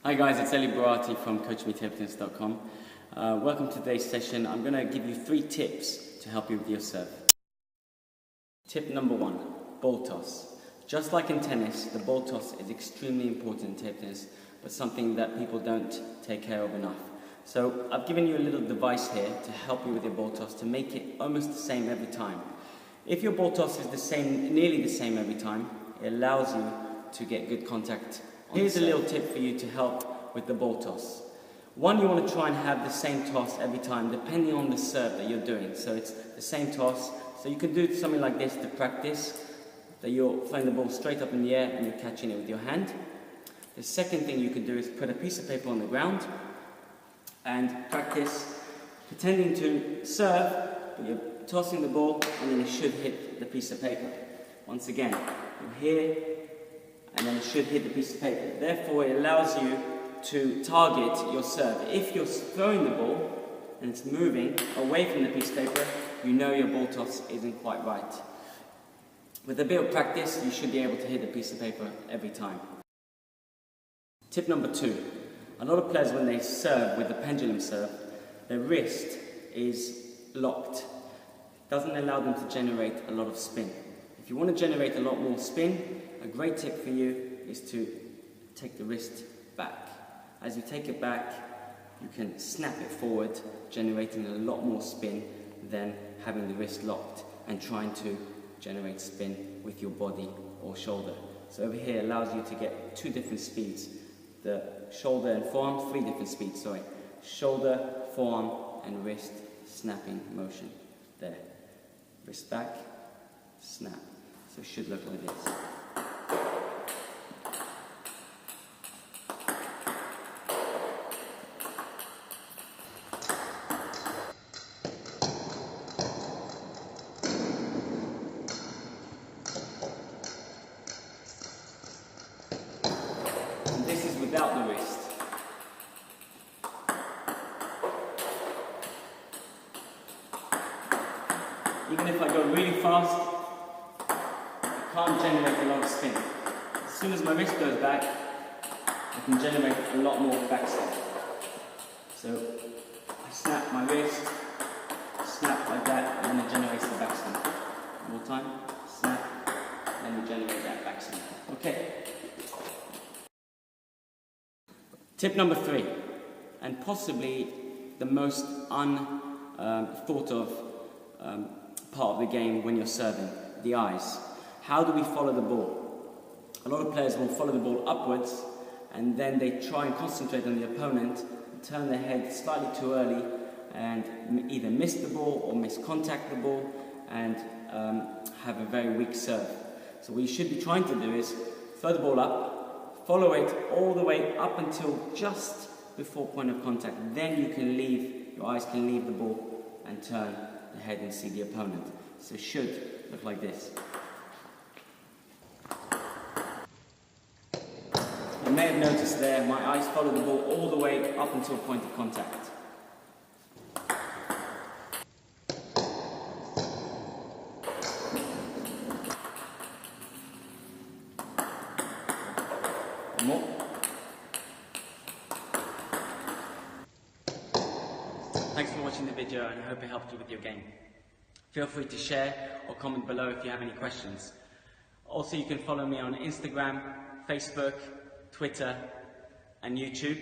Hi guys, it's eBaTT from coachmetaptennis.com. Welcome to today's session. I'm going to give you 3 tips to help you with your serve. Tip number 1, ball toss. Just like in tennis, the ball toss is extremely important in table tennis, but something that people don't take care of enough. So I've given you a little device here to help you with your ball toss to make it almost the same every time. If your ball toss is nearly the same every time, it allows you to get good contact. Here's a little tip for you to help with the ball toss. One, you want to try and have the same toss every time, depending on the serve that you're doing. So it's the same toss. So you can do something like this to practice, that you're throwing the ball straight up in the air and you're catching it with your hand. The second thing you can do is put a piece of paper on the ground and practice pretending to serve, but you're tossing the ball and then it should hit the piece of paper. Once again, you're here, and then it should hit the piece of paper. Therefore, it allows you to target your serve. If you're throwing the ball and it's moving away from the piece of paper, you know your ball toss isn't quite right. With a bit of practice, you should be able to hit the piece of paper every time. Tip number 2. A lot of players, when they serve with the pendulum serve, their wrist is locked. It doesn't allow them to generate a lot of spin. If you want to generate a lot more spin, a great tip for you is to take the wrist back. As you take it back, you can snap it forward, generating a lot more spin than having the wrist locked and trying to generate spin with your body or shoulder. So over here allows you to get 2 different speeds. The shoulder and forearm, 3 different speeds, sorry. Shoulder, forearm and wrist snapping motion. There. Wrist back, snap. So it should look like this. This is without the wrist. Even if I go really fast, I can't generate a lot of spin. As soon as my wrist goes back, I can generate a lot more backspin. So I snap my wrist, snap like that, and then it generates the backspin. One more time, snap, and then we generate that backspin. Okay. Tip number 3, and possibly the most unthought of part of the game when you're serving, the eyes. How do we follow the ball? A lot of players will follow the ball upwards and then they try and concentrate on the opponent, turn their head slightly too early and either miss the ball or miscontact the ball and have a very weak serve. So what you should be trying to do is throw the ball up, follow it all the way up until just before point of contact. Then you can your eyes can leave the ball and turn the head and see the opponent. So it should look like this. You may have noticed there, my eyes follow the ball all the way up until point of contact. More. Thanks for watching the video and I hope it helped you with your game. Feel free to share or comment below if you have any questions. Also, you can follow me on Instagram, Facebook, Twitter and YouTube.